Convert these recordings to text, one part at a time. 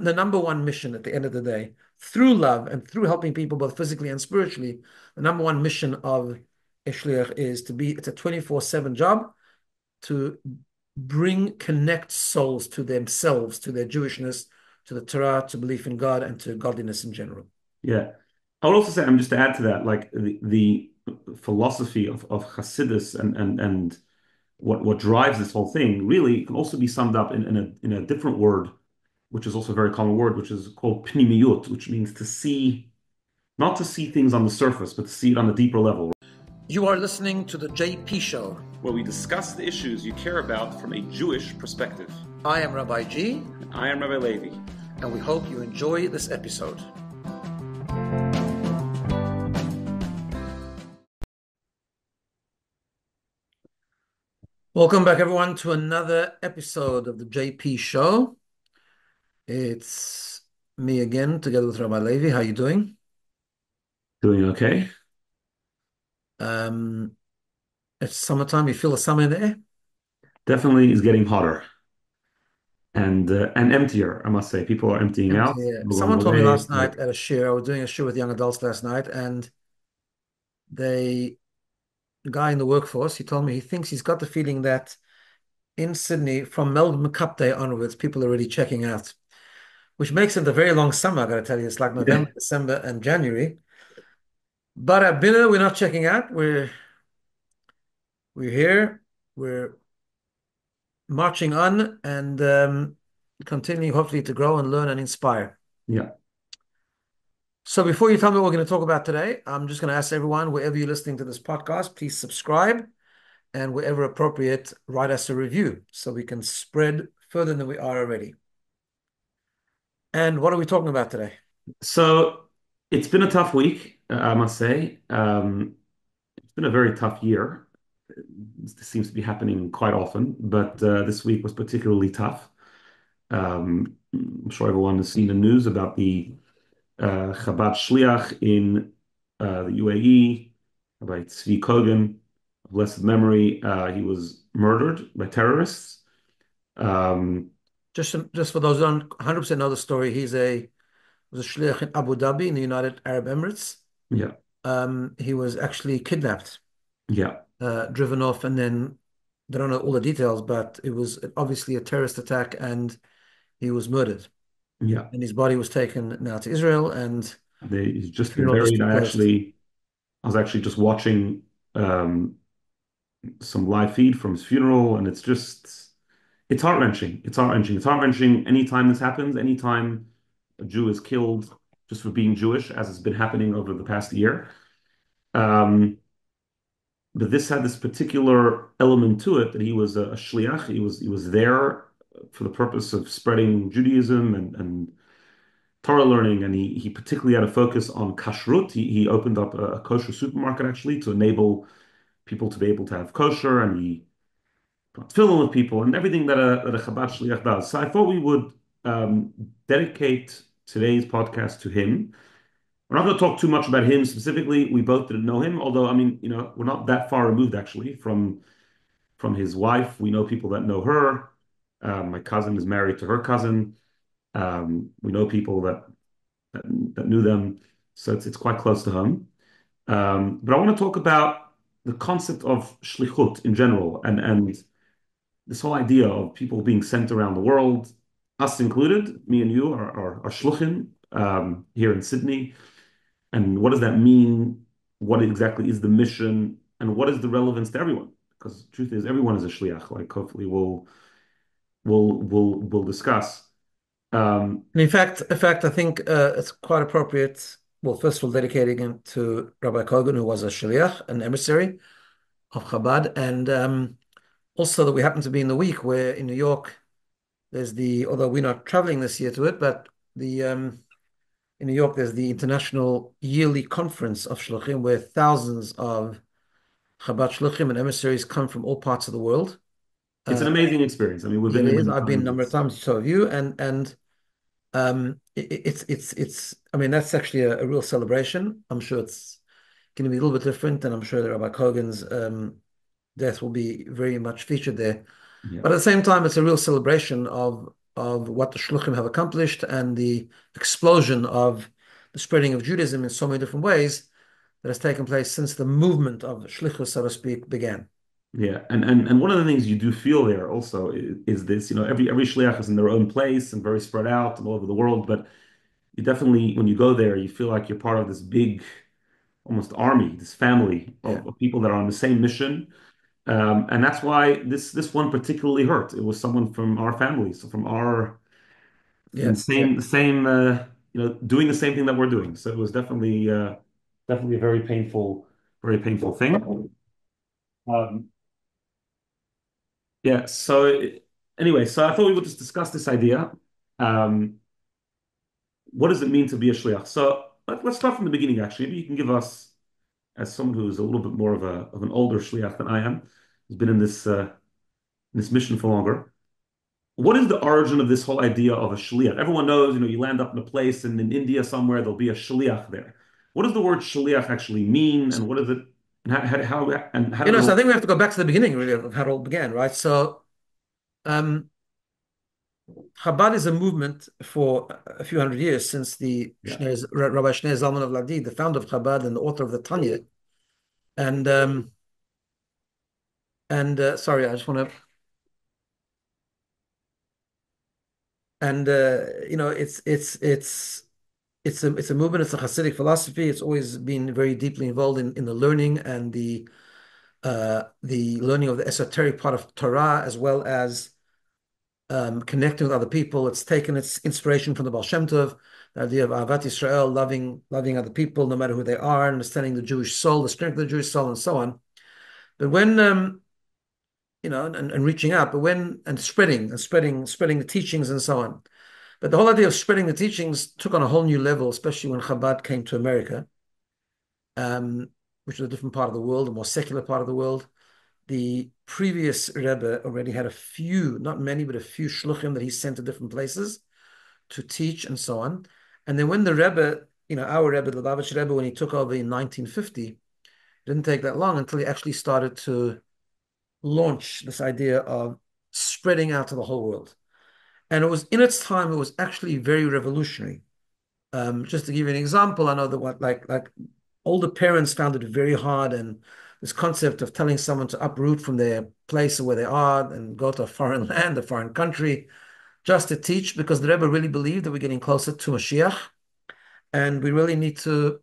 the number one mission at the end of the day, through love and through helping people both physically and spiritually, the number one mission of a shliach is to be, it's a 24/7 job to connect souls to themselves, to their Jewishness, to the Torah, to belief in God, and to godliness in general. Yeah. I would also say, just to add to that, like the philosophy of Hasidus and what drives this whole thing really can also be summed up in a different word, which is also a very common word, which is called pnimiyut, which means to see, not to see things on the surface, but to see it on a deeper level. You are listening to the JP Show, Where we discuss the issues you care about from a Jewish perspective. I am Rabbi G. And I am Rabbi Levi. And we hope you enjoy this episode. Welcome back, everyone, to another episode of the JP Show. It's me again, together with Rabbi Levi. How you doing? Doing okay? It's summertime. You feel the summer in the air? Definitely is getting hotter and emptier, I must say. People are emptying out, Empty air. people going Someone told me away. last night at a shiur, I was doing a shiur with young adults last night, and the guy in the workforce, he told me he thinks he's got the feeling that in Sydney, from Melbourne Cup Day onwards, people are already checking out, which makes it a very long summer, I got to tell you. It's like Yeah, November, December, and January. But at BINA, we're not checking out. We're here. We're marching on and continuing, hopefully, to grow and learn and inspire. yeah. So before you tell me what we're going to talk about today, I'm just going to ask everyone, wherever you're listening to this podcast, please subscribe, and wherever appropriate, write us a review so we can spread further than we are already. And what are we talking about today? So it's been a tough week, I must say. It's been a very tough year. This seems to be happening quite often, but this week was particularly tough. I'm sure everyone has seen the news about the Chabad Shliach in the UAE, Rabbi Zvi Kogan, of blessed memory. He was murdered by terrorists. Um, Just for those who don't 100% know the story, was a shliach in Abu Dhabi in the United Arab Emirates. yeah, He was actually kidnapped, yeah, driven off, and then they don't know all the details, but it was obviously a terrorist attack, and he was murdered. yeah. And his body was taken now to Israel, and He's the just been funeral just buried. took place. I was actually just watching um, some live feed from his funeral, and it's heart-wrenching. It's heart-wrenching. It's heart-wrenching anytime this happens, anytime a Jew is killed just for being Jewish, as has been happening over the past year. Um, but this had this particular element to it that he was a shliach. He was there for the purpose of spreading Judaism and Torah learning, and he particularly had a focus on kashrut. He opened up a kosher supermarket actually to enable people to be able to have kosher, and he tefillin with people and everything that a Chabad Shliach does. So I thought we would dedicate today's podcast to him. We're not going to talk too much about him specifically. We both didn't know him, although I mean, we're not that far removed actually from his wife. We know people that know her. My cousin is married to her cousin. We know people that knew them, so it's quite close to home. But I want to talk about the concept of shlichut in general, and this whole idea of people being sent around the world, us included, me and you are shluchim here in Sydney. And what does that mean? What exactly is the mission? And what is the relevance to everyone? Because the truth is, everyone is a shliach. Like hopefully we'll discuss. And in fact, I think it's quite appropriate. Well, first of all, dedicating it to Rabbi Kogan, who was a shliach, an emissary of Chabad, and also that we happen to be in the week where in New York although we're not traveling this year to it, but the in New York there's the International Yearly Conference of Shluchim, where thousands of Chabad Shluchim and emissaries come from all parts of the world. It's an Uh, amazing experience. I mean, we've yeah, been it there is. many I've been a times. number of times, so have you, and it's. I mean, that's actually a real celebration. I'm sure it's going to be a little bit different, and I'm sure that Rabbi Kogan's death will be very much featured there. Yeah, But at the same time, it's a real celebration of of what the shluchim have accomplished and the explosion of the spreading of Judaism in so many different ways that has taken place since the movement of shlichus, so to speak, began. Yeah, and one of the things you do feel there also is this, every shliach is in their own place and very spread out all over the world, but you definitely, when you go there, you feel like you're part of this big, almost army, this family Yeah. of people that are on the same mission. And that's why this one particularly hurt. It was someone from our family, so from our in Yeah. Yeah. the same doing the same thing that we're doing. So it was definitely a very painful thing. Um, yeah. Anyway, so I thought we would just discuss this idea. Um, what does it mean to be a shliach? So let's start from the beginning. Actually, maybe you can give us, as someone who's a little bit more of an older shliach than I am, who's been in this mission for longer. What is the origin of this whole idea of a shliach? Everyone knows, you land up in a place and in India somewhere, there'll be a shliach there. What does the word shliach actually mean, and what is it, and how did it So I all? think we have to go back to the beginning, really, of how it all began, right? So, um, Chabad is a movement for a few hundred years since Yeah, Rabbi Shneur Zalman of Ladi, the founder of Chabad and the author of the Tanya. And sorry, I just want to and it's a movement. It's a Hasidic philosophy. It's always been very deeply involved in the learning and the learning of the esoteric part of Torah as well as connecting with other people. It's taken its inspiration from the Baal Shem Tov, the idea of Ahavat Yisrael, loving other people, no matter who they are, understanding the Jewish soul, the strength of the Jewish soul, and so on. But when and reaching out, but when and spreading the teachings and so on. But the whole idea of spreading the teachings took on a whole new level, especially when Chabad came to America, um, which was a different part of the world, a more secular part of the world. The previous Rebbe already had a few, not many, but a few shluchim that he sent to different places to teach and so on. And then when the Rebbe, our Rebbe, the Lubavitch Rebbe, when he took over in 1950, it didn't take that long until he actually started to launch this idea of spreading out to the whole world. And it was in its time, it was actually very revolutionary. Just to give you an example, I know that what like older parents found it very hard, and this concept of telling someone to uproot from their place where they are and go to a foreign land, a foreign country, just to teach, because the Rebbe really believed that we're getting closer to Mashiach, and we really need to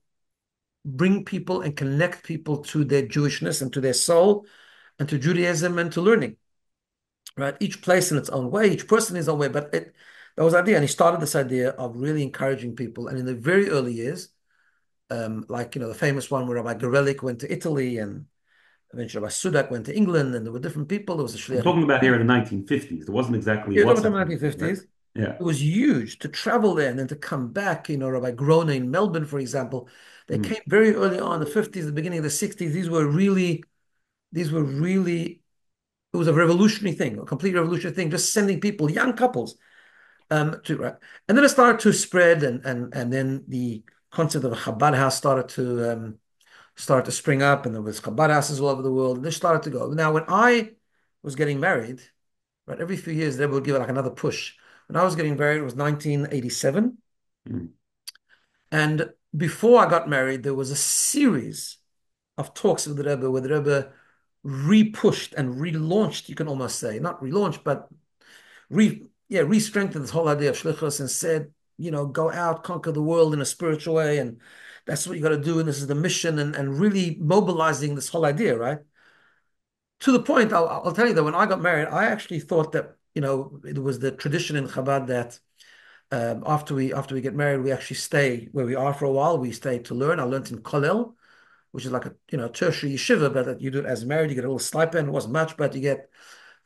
bring people and connect people to their Jewishness and to their soul and to Judaism and to learning. Right? Each place in its own way, each person in his own way, but that was the idea. And he started this idea of really encouraging people. And in the very early years, the famous one where Rabbi Gerelik went to Italy and eventually Rabbi Sudak went to England, and there were different people. There was a I'm shliach in talking about here Turkey. in the 1950s. There wasn't exactly You're talking WhatsApp, about the right? 1950s. Yeah. It was huge to travel there and then to come back. Rabbi Grona in Melbourne, for example, they Mm. came very early on, the 50s, the beginning of the 60s. These were really, it was a revolutionary thing, a complete revolutionary thing, just sending people, young couples, to right. And then it started to spread, and then the concept of a Chabad house started to spring up, and there was Chabad houses all over the world, and they started to go. Now, when I was getting married, right, every few years they would give it like another push. When I was getting married, it was 1987, Mm. and before I got married, there was a series of talks with the Rebbe where the Rebbe re-pushed and relaunched, you can almost say, not relaunched, but re-strengthened this whole idea of shlichus and said, go out, conquer the world in a spiritual way, and that's what you got to do, and this is the mission, and really mobilizing this whole idea, right? To the point, I'll tell you that when I got married, I actually thought that it was the tradition in Chabad that after we get married, we actually stay where we are for a while. We stay to learn. I learned in Kollel, which is like a tertiary yeshiva, but that you do it as married. You get a little stipend. It wasn't much, but you get.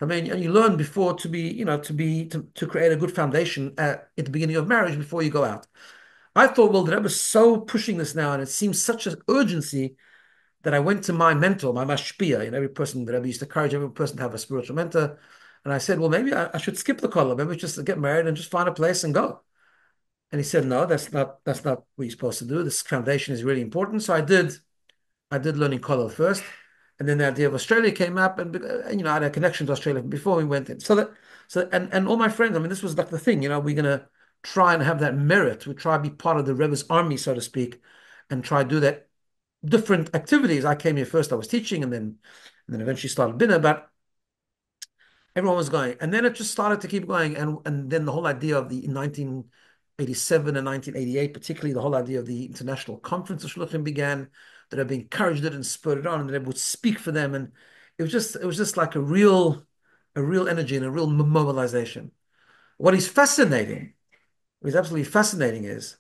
I mean, and you learn before to be, to create a good foundation at the beginning of marriage before you go out. I thought, well, the Rebbe is so pushing this now, and it seems such an urgency that I went to my mentor, my mashpia, every person that Rebbe used to encourage every person to have a spiritual mentor. And I said, well, maybe I should skip the kollel, maybe just get married and just find a place and go. And he said, no, that's not what you're supposed to do. This foundation is really important. So I did learning kollel first. And then the idea of Australia came up, and I had a connection to Australia before we went in. And all my friends, I mean, this was like the thing, we're gonna try and have that merit. We try to be part of the Rebbe's army, so to speak, and try to do that different activities. I came here first, I was teaching, and then eventually started BINA, but everyone was going. And then it just started to keep going. And then the whole idea of the in 1987 and 1988, particularly the whole idea of the International Conference of Shluchim began, that Rebbe encouraged it and spurred it on, and that Rebbe would speak for them. And it was just like a real energy and a real mobilization. What is fascinating, what is absolutely fascinating is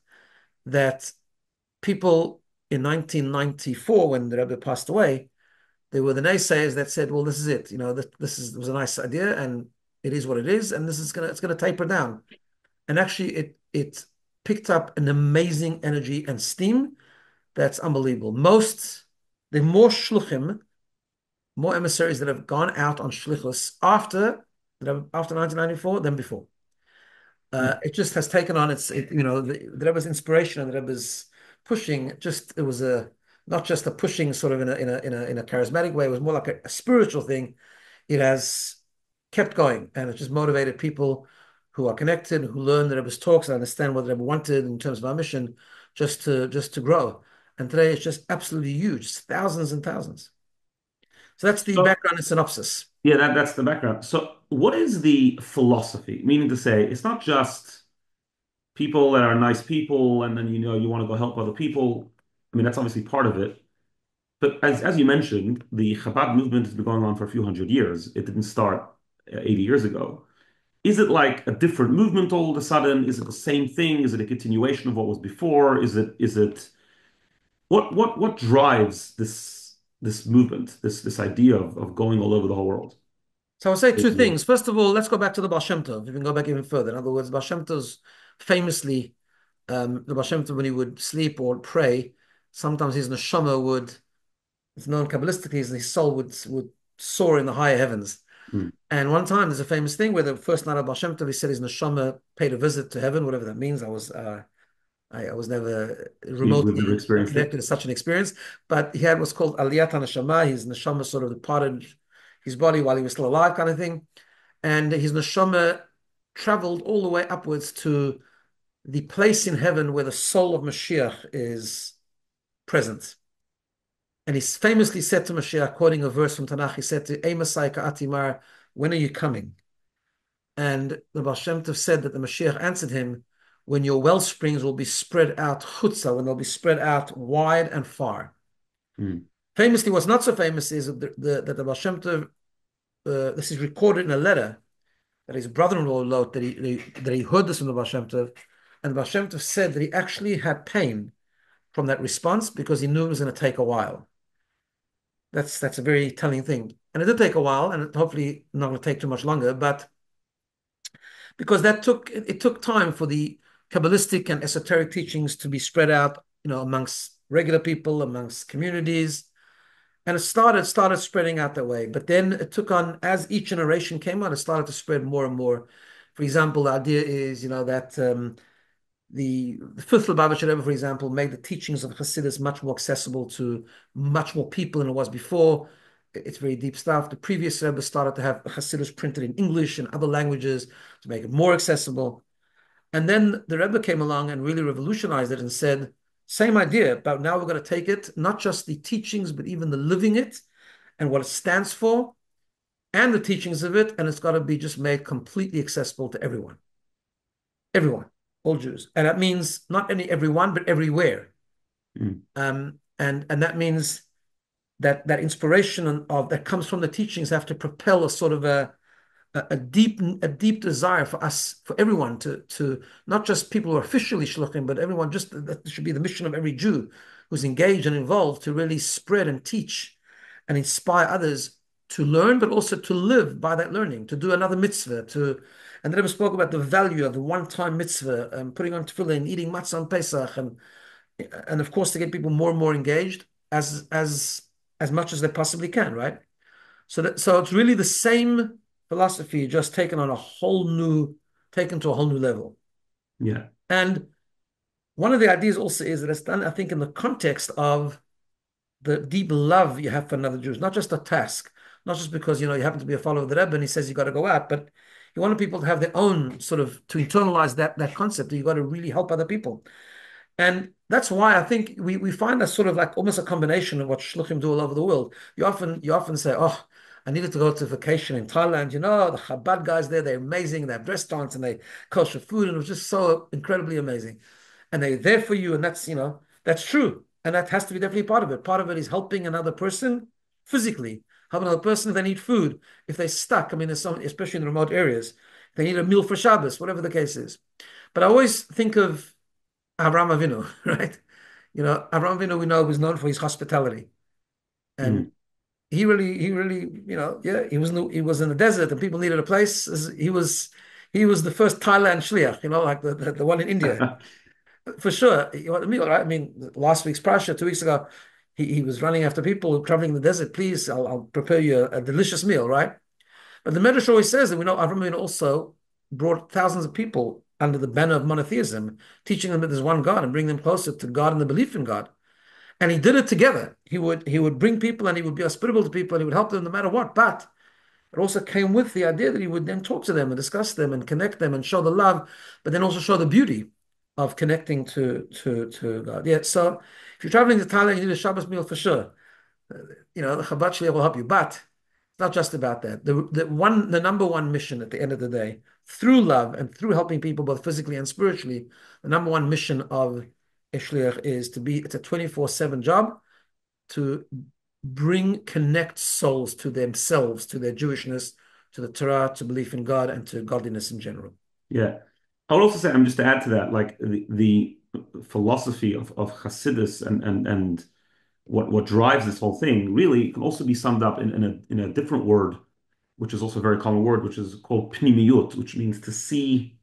that people in 1994, when the Rebbe passed away, they were the naysayers that said, "Well, this is it. This was a nice idea, and it is what it is, and it's gonna taper down." And actually, it picked up an amazing energy and steam that's unbelievable. The more shluchim, more emissaries that have gone out on shlichus after 1994 than before. Mm. It just has taken on the Rebbe's inspiration and the Rebbe's pushing. It was a not just a pushing sort of in a charismatic way. It was more like a spiritual thing. It has kept going, and it just motivated people who are connected, who learn the Rebbe's talks and understand what the Rebbe wanted in terms of our mission, just to grow. And today it's just absolutely huge. It's thousands and thousands. So that's the So, background and synopsis. yeah, that's the background. So, what is the philosophy? Meaning to say, it's not just people that are nice people, and then you want to go help other people. I mean, that's obviously part of it. But as you mentioned, the Chabad movement has been going on for a few hundred years. It didn't start 80 years ago. Is it like a different movement all of a sudden? Is it the same thing? Is it a continuation of what was before? Is it what drives this movement, this idea of going all over the whole world? So I'll say two things. First of all, let's go back to the Baal Shem Tov. You can go back even further. In other words, Baal Shem Tov's famously, the Baal Shem Tov, when he would sleep or pray, sometimes his neshama would, it's known Kabbalistically, his soul would soar in the higher heavens. Mm. And one time, there's a famous thing where the first night of Baal Shem Tov, he said his neshama paid a visit to heaven, whatever that means. I was never We've never remotely experienced connected it. to such an experience, but he had what's called aliyat neshama. His neshama sort of departed his body while he was still alive, kind of thing, and his neshama traveled all the way upwards to the place in heaven where the soul of Mashiach is present. And he famously said to Mashiach, quoting a verse from Tanakh, he said to Emasai Ka'atimar, when are you coming? And the Baal Shem Tov said that the Mashiach answered him, when your well springs will be spread out chutza, when they'll be spread out wide and far. Mm. Famously, what's not so famous is that the Baal Shem Tov, this is recorded in a letter that his brother-in-law wrote, that he heard this from the Baal Shem Tov, and the Baal Shem Tov said that he actually had pain from that response because he knew it was going to take a while. That's a very telling thing. And it did take a while, and hopefully not going to take too much longer, but because it took time for the Kabbalistic and esoteric teachings to be spread out, amongst regular people, amongst communities, and it started spreading out that way. But then it took on as each generation came on, it started to spread more and more. For example, the idea is, that the fifth Lubavitcher Rebbe, for example, made the teachings of Hasidus much more accessible to much more people than it was before. It's very deep stuff. The previous Rebbe started to have Hasidus printed in English and other languages to make it more accessible. And then the Rebbe came along and really revolutionized it and said, same idea, but now we're going to take it, not just the teachings, but even the living it and what it stands for and the teachings of it, and it's got to be just made completely accessible to everyone. Everyone, all Jews. And that means not only everyone, but everywhere. Mm. And that means that inspiration of that comes from the teachings have to propel a sort of a deep desire for us, for everyone to not just people who are officially shluchim, but everyone. Just that should be the mission of every Jew who's engaged and involved to really spread and teach and inspire others to learn, but also to live by that learning, to do another mitzvah. And the Rebbe spoke about the value of the one-time mitzvah, putting on tefillin, eating matzah on Pesach, and of course to get people more and more engaged as much as they possibly can, right? So it's really the same philosophy, just taken to a whole new level. Yeah. And one of the ideas also is that it's done, I think, in the context of the deep love you have for another Jew. It's not just a task, not just because you happen to be a follower of the Rebbe and he says you got to go out, but you want people to have their own sort of to internalize that concept that you got to really help other people. And that's why I think we find a sort of like almost a combination of what shluchim do all over the world. You often say, "Oh, I needed to go to vacation in Thailand. The Chabad guys there, they're amazing. They have restaurants and they kosher food, and it was just so incredibly amazing. And they're there for you, and that's true, and that has to be definitely part of it. Part of it is helping another person physically, helping another person if they need food, if they're stuck. I mean, there's some, especially in remote areas, if they need a meal for Shabbos, whatever the case is. But I always think of Avraham Avinu, right? Avraham Avinu we know was known for his hospitality, and Mm. he really, yeah, he was in the desert, and people needed a place. He was the first Thailand shliach, like the one in India, for sure. You want a meal, right? I mean, last week's parasha, 2 weeks ago, he was running after people traveling in the desert. Please, I'll prepare you a delicious meal, right? But the Medrash always says that we know Avraham Avinu also brought thousands of people under the banner of monotheism, teaching them that there's one God and bring them closer to God and the belief in God. And he did it together. He would bring people and he would be hospitable to people and he would help them no matter what. But it also came with the idea that he would then talk to them and discuss them and connect them and show the love, but then also show the beauty of connecting to God. Yeah. So if you're traveling to Thailand, you need a Shabbos meal for sure. The Chabad Shliach will help you, but it's not just about that. The number one mission at the end of the day, through love and through helping people both physically and spiritually, the number one mission of a shliach is it's a 24/7 job to connect souls to themselves, to their Jewishness, to the Torah, to belief in God, and to godliness in general. Yeah. I would also say, just to add to that, like the philosophy of Hasidus and what drives this whole thing really can also be summed up in a different word, which is also a very common word, which is called pnimiyut, which means to see,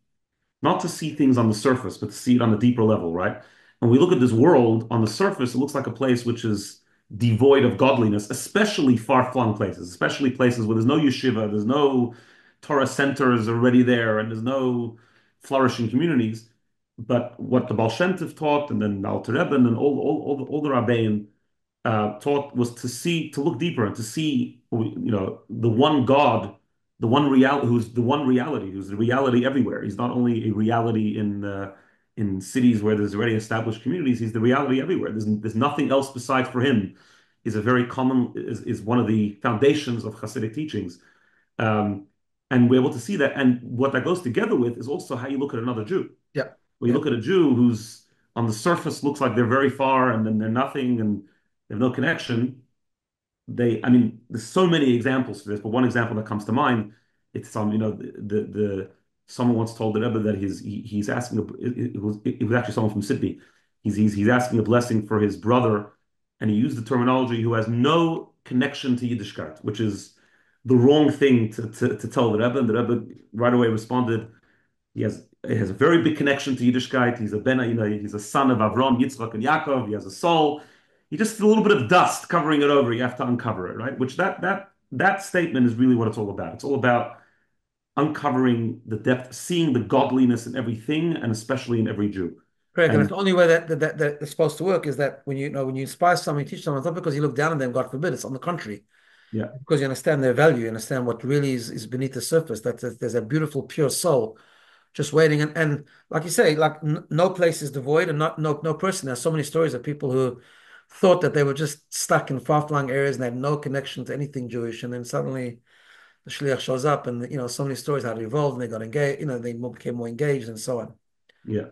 not to see things on the surface, but to see it on a deeper level, right? When we look at this world on the surface, it looks like a place which is devoid of godliness, especially far-flung places, especially places where there's no yeshiva, there's no Torah centers already there, and there's no flourishing communities. But what the Baal Shem Tov taught, and then the Alter Rebbe, and then all the Rabbeim taught was to look deeper and to see, the one God, the one reality, who's the one reality, who's the reality everywhere. He's not only a reality in cities where there's already established communities. He's the reality everywhere. There's nothing else besides for him. Is one of the foundations of Hasidic teachings, and we're able to see that. And what that goes together with is also how you look at another Jew. Yeah, When you yeah, look at a Jew who's on the surface looks like they're very far and then they're nothing and they have no connection. I mean, there's so many examples for this, but one example that comes to mind, it's someone once told the Rebbe that he's asking, it was actually someone from Sydney. He's asking a blessing for his brother, and he used the terminology who has no connection to Yiddishkeit, which is the wrong thing to tell the Rebbe. And the Rebbe right away responded, he has a very big connection to Yiddishkeit. He's a son of Avram, Yitzchak, and Yaakov. He has a soul. He just a little bit of dust covering it over. You have to uncover it, right? Which that statement is really what it's all about. It's all about uncovering the depth, seeing the godliness in everything, and especially in every Jew. correct. And it's And the only way that it's supposed to work is that when you inspire someone, you teach someone, it's not because you look down on them, God forbid. It's on the contrary, yeah, because you understand their value, you understand what really is beneath the surface. That there's a beautiful, pure soul just waiting. And like you say, like no place is devoid, and not no person. There's so many stories of people who thought that they were just stuck in far-flung areas and had no connection to anything Jewish, and then suddenly the shliach shows up, and so many stories how it evolved, and they got engaged. They became more engaged, and so on. yeah,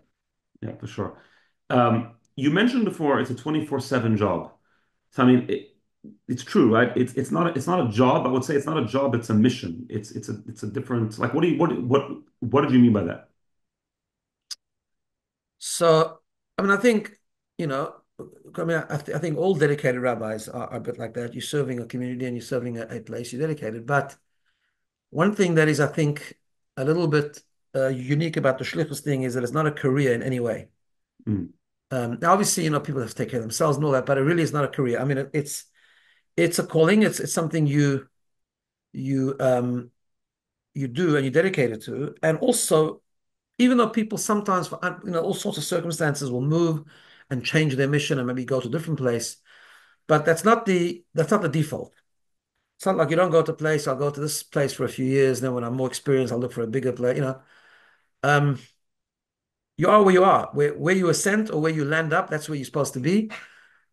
yeah, for sure. You mentioned before it's a 24/7 job. So I mean, it's true, right? It's not a job. I would say it's not a job. It's a mission. It's a different. Like, what did you mean by that? So, I mean, I think, you know, I think all dedicated rabbis are a bit like that. You're serving a community and you're serving a place, you're dedicated. But one thing that is, I think, a little bit unique about the shlichus thing is that it's not a career in any way. Mm, Now, obviously, people have to take care of themselves and all that, but it really is not a career. I mean, it's a calling. It's something you you do and you're dedicated to. And also, even though people sometimes, for all sorts of circumstances, will move and change their mission and maybe go to a different place, But that's not the default. It's not like you don't go to a place. I'll go to this place for a few years. Then when I'm more experienced, I'll look for a bigger place. Um, you are where you are. Where you ascend or where you land up, that's where you're supposed to be,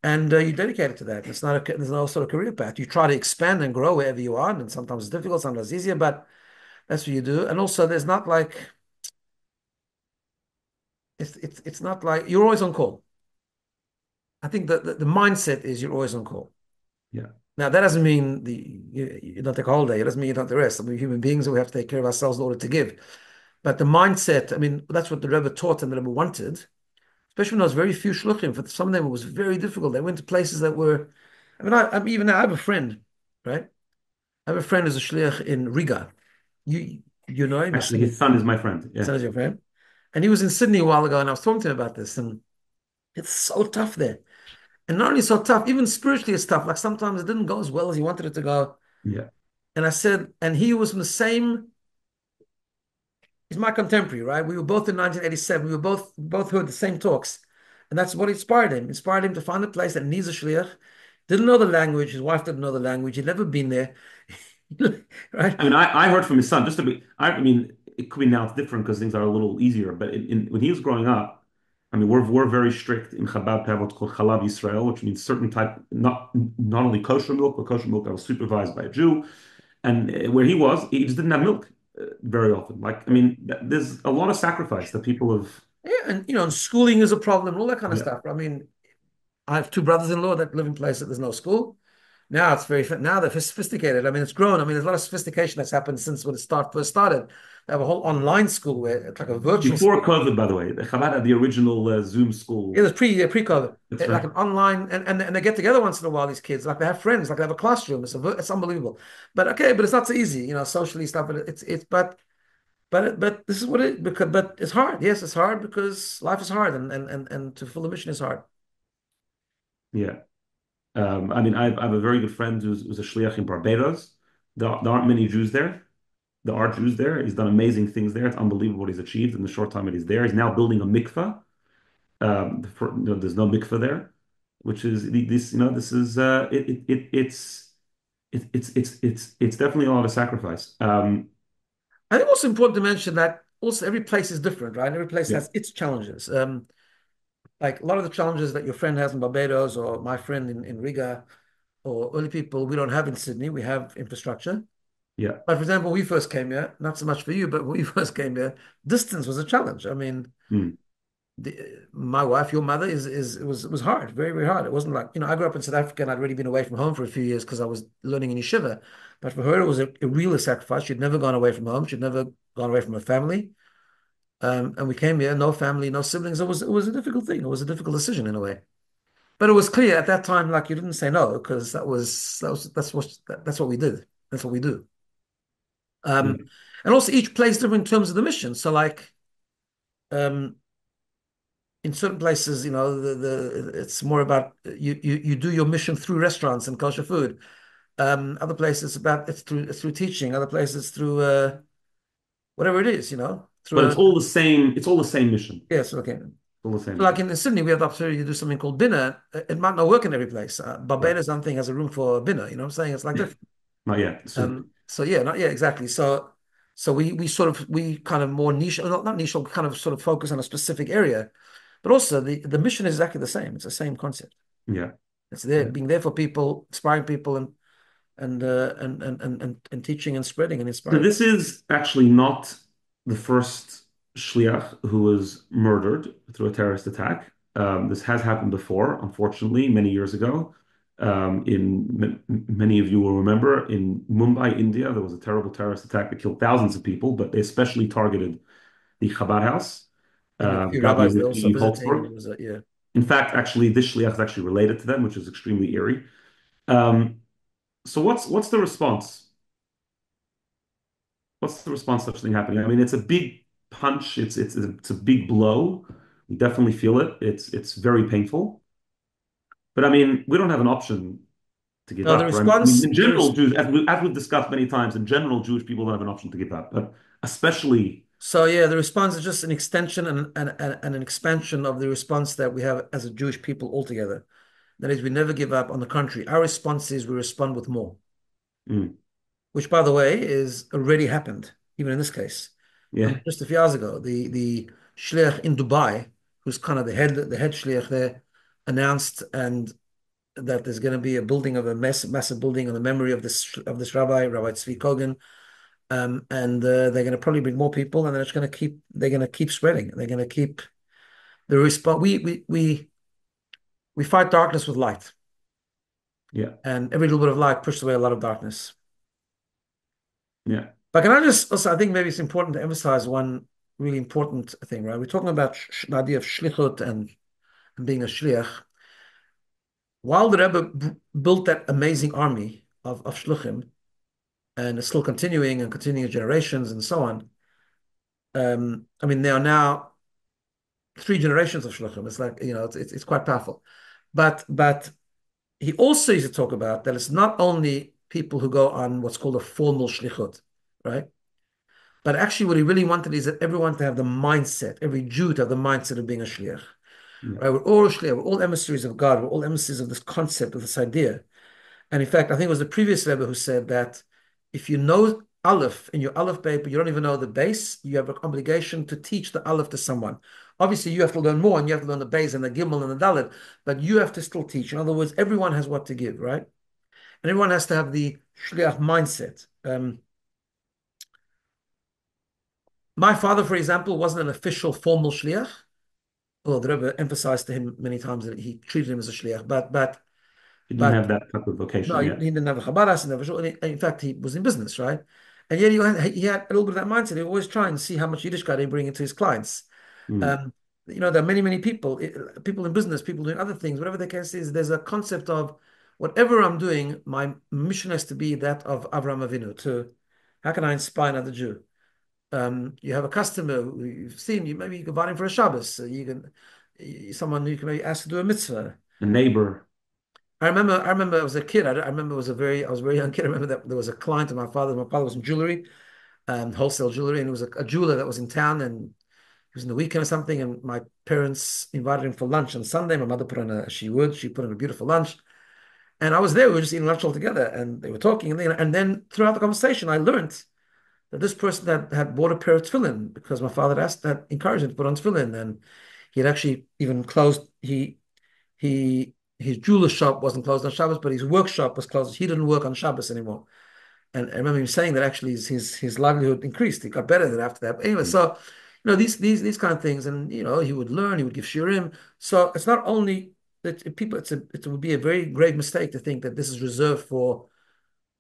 and you're dedicated to that. There's no sort of career path. You try to expand and grow wherever you are, and sometimes it's difficult, sometimes it's easier, but that's what you do. And also, there's not like it's not like you're always on call. I think the mindset is you're always on call. Yeah. Now, that doesn't mean you don't take a holiday. It doesn't mean you don't rest. I mean, human beings, we have to take care of ourselves in order to give. But the mindset, I mean, that's what the Rebbe taught and the Rebbe wanted, especially when there was very few shluchim. For some of them, it was very difficult. They went to places that were, I mean, I'm even now, I have a friend, right? I have a friend who's a shliach in Riga. You know him, his Actually, son, his son is my friend. his Yeah. son is your friend. And he was in Sydney a while ago, and I was talking to him about this, and it's so tough there. And not only so tough, even spiritually it's tough. Like sometimes it didn't go as well as he wanted it to go. Yeah. And I said, and he was from the same, he's my contemporary, right? We were both in 1987. We were both heard the same talks. And that's what inspired him. Inspired him to find a place that needs a shliach. Didn't know the language. His wife didn't know the language. He'd never been there. Right? I mean, I heard from his son, just to be, I mean, it could be now it's different because things are a little easier, but when he was growing up, I mean, we're very strict in Chabad to have what's called Chalav Yisrael, which means certain type, not only kosher milk, but kosher milk that was supervised by a Jew. And where he was, he just didn't have milk very often. Like, I mean, there's a lot of sacrifice that people have. Yeah, and and schooling is a problem and all that kind of Yeah, stuff. I mean, I have two brothers-in-law that live in places that there's no school. Now it's now they're sophisticated. I mean, it's grown. I mean, there's a lot of sophistication that's happened since when it first started. They have a whole online school where it's like a virtual before school. COVID, by the way, the Chabad had the original Zoom It school. was pre-COVID, That's like right. an online, and they get together once in a while. These kids, like they have friends, like they have a classroom. It's unbelievable. But okay, but it's not so easy, socially stuff. But but this is what it because but it's hard. Yes, it's hard because life is hard, and to fulfill the mission is hard. Yeah. I mean, I have a very good friend who's a shliach in Barbados. There aren't many Jews there. There are Jews there. He's done amazing things there. It's unbelievable what he's achieved in the short time that he's there. He's now building a mikveh. There's no mikveh there, which is this. This is it's definitely a lot of sacrifice. I think also important to mention that also every place is different, right? Every place Yeah, has its challenges. Like a lot of the challenges that your friend has in Barbados or my friend in Riga or early people we don't have in Sydney. We have infrastructure. yeah, But for example, when we first came here, not so much for you, but when we first came here, distance was a challenge. I mean, mm, my wife, your mother, it was hard, very, very hard. It wasn't like, I grew up in South Africa and I'd already been away from home for a few years because I was learning in yeshiva. But for her, it was a real sacrifice. She'd never gone away from home. She'd never gone away from her family. And we came here, no family, no siblings. It was a difficult thing. It was a difficult decision in a way. But it was clear at that time, like you didn't say no because that's what we did. That's what we do. yeah. Um, and also each place different in terms of the mission. So like um, in certain places, it's more about you do your mission through restaurants and kosher food. Other places it's through teaching. Other places through whatever it is, through But a it's all the same. It's all the same mission. yes, okay. All the same So like mission. in Sydney, we have the opportunity to do something called BINA. It might not work in every place. Right. Barbados, something has a room for BINA. You know what I'm saying? It's like Yeah. different. Not yet. Soon. So yeah, not yeah, exactly. So we kind of more niche, not niche, kind of sort of focus on a specific area, but also the mission is exactly the same. It's the same concept. Yeah. It's there, Yeah. being there for people, inspiring people, and teaching and spreading and So inspiring. this is actually not the first shliach who was murdered through a terrorist attack. This has happened before, unfortunately, many years ago. Many of you will remember in Mumbai, India, there was a terrible terrorist attack that killed thousands of people, but they especially targeted the Chabad house, And there were a few Rabbi rabbis there also Levi visiting. Holzberg. It was yeah. In fact, actually, this shliach is actually related to them, which is extremely eerie. Um, so what's the response? What's the response to such thing happening? I mean, it's a big punch. It's a big blow. We definitely feel it. It's very painful. But I mean, we don't have an option to give No, the up, right? I mean, response, in general, Jews, as we've discussed many times, in general, Jewish people don't have an option to give up, but especially, so yeah, the response is just an extension and an expansion of the response that we have as a Jewish people altogether. That is, we never give up. On the contrary, our response is we respond with more, Mm. which, by the way, is already happened, even in this case. I mean, Yeah. just a few hours ago, the shliach in Dubai, who's kind of the head shliach there, announced and that there's going to be a building of a massive building in the memory of this Rabbi Zvi Kogan, and they're going to probably bring more people, and they're going to keep spreading. They're going to keep the response. We fight darkness with light, Yeah. and every little bit of light pushes away a lot of darkness. Yeah. But can I just also, I think maybe it's important to emphasize one really important thing, right? We're talking about the idea of shlichut and being a shliach. While the Rebbe built that amazing army of shluchim, and it's still continuing and continuing generations and so on. I mean, there are now three generations of shluchim. It's like, it's quite powerful. But he also used to talk about that it's not only people who go on what's called a formal shlichut, right? But actually, what he really wanted is that everyone to have the mindset, every Jew to have the mindset of being a shliach. Yeah. Right? We're all shliach, we're all emissaries of God, we're all emissaries of this concept, of this idea. And in fact, I think it was the previous Rebbe who said that if you know Aleph in your Aleph Bay, but you don't even know the base, you have an obligation to teach the Aleph to someone. Obviously, you have to learn more, and you have to learn the base and the Gimel and the Dalet, but you have to still teach. In other words, everyone has what to give, right? And everyone has to have the shliach mindset. My father, for example, wasn't an official formal shliach. Well, the Rebbe emphasized to him many times that he treated him as a shliach, He didn't but have that type of no, vocation he yet. didn't have a Chabad Shliach, never. In fact, he was in business, right? And yet he had a little bit of that mindset. He was always trying to see how much Yiddishkeit he bring into his clients. Mm. Um, there are many people, people in business, people doing other things, whatever the case is. There's a concept of whatever I'm doing, my mission has to be that of Avraham Avinu. To how can I inspire another Jew? You have a customer who you've seen. Maybe you can invite him for a Shabbos. Someone who can maybe ask to do a mitzvah. A neighbor. I remember I was a kid. I remember I was a very young kid. I remember that there was a client of my father. My father was in jewelry, wholesale jewelry, and it was a jeweler that was in town, and it was in the weekend or something. And my parents invited him for lunch on Sunday. My mother put on she put on a beautiful lunch, and I was there. We were just eating lunch all together, and they were talking, and then throughout the conversation, I learned that this person had bought a pair of tefillin because my father had encouraged him to put on tefillin, and he had actually even closed. He his jeweler shop wasn't closed on Shabbos, but his workshop was closed. He didn't work on Shabbos anymore. And I remember him saying that actually his livelihood increased. He got better than after that. But anyway, Mm. so these kind of things, and he would learn. He would give shiurim. So it's not only that people. It would be a very grave mistake to think that this is reserved for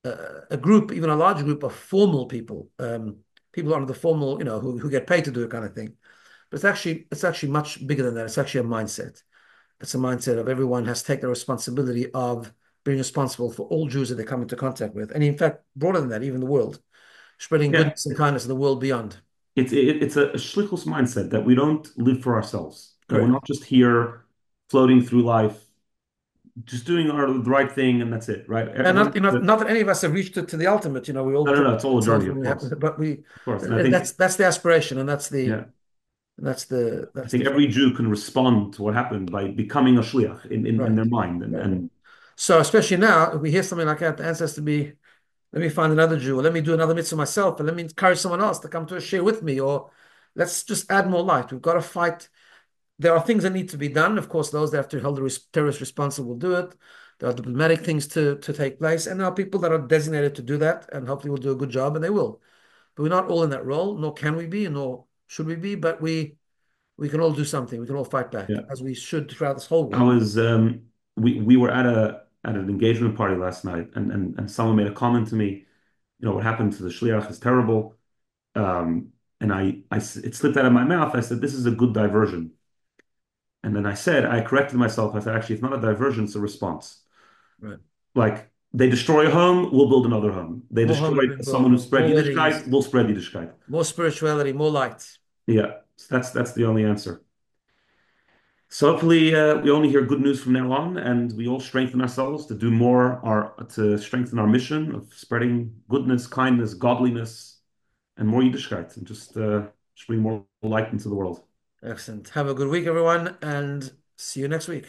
a group, even a large group of formal people, people under the formal, who get paid to do it kind of thing. But it's actually much bigger than that. It's actually a mindset. It's a mindset of everyone has to take the responsibility of being responsible for all Jews that they come into contact with. And in fact, broader than that, even the world, spreading Yeah. goodness and kindness in the world beyond. It's a shlichus mindset that we don't live for ourselves. That we're Correct. not just here floating through life, just doing the right thing and that's it, right? And Everyone, not that any of us have reached to the ultimate, we all no, no, try no, it's all a ourselves journey, when of we have, course, but of course. And that's the aspiration, and that's the yeah, that's the I that's think the every Jew can respond to what happened by becoming a shliach in right, their mind, and right. and So especially now, if we hear something like that, the answer has to be, let me find another Jew, or let me do another mitzvah myself, and let me encourage someone else to come to a share with me, or let's just add more light. We've got to fight. There are things that need to be done. Of course, those that have to hold the terrorists responsible will do it. There are diplomatic things to take place, and there are people that are designated to do that, and hopefully will do a good job, and they will. But we're not all in that role, nor can we be, nor should we be. But we can all do something. We can all fight back, yeah. as we should throughout this whole I world. was we were at an engagement party last night, and someone made a comment to me. What happened to the shliach is terrible. And it slipped out of my mouth. I said, "This is a good diversion." And then I corrected myself. I said, "Actually, it's not a diversion; it's a response. Right. Like they destroy a home, we'll build another home. They More homes destroy being someone who built, spread more Yiddishkeit, weddings, we'll spread Yiddishkeit." more spirituality, more light. Yeah, so that's the only answer. So hopefully we only hear good news from now on, and we all strengthen ourselves to do more, to strengthen our mission of spreading goodness, kindness, godliness, and more Yiddishkeit, and just bring more light into the world. Excellent. Have a good week, everyone, and see you next week.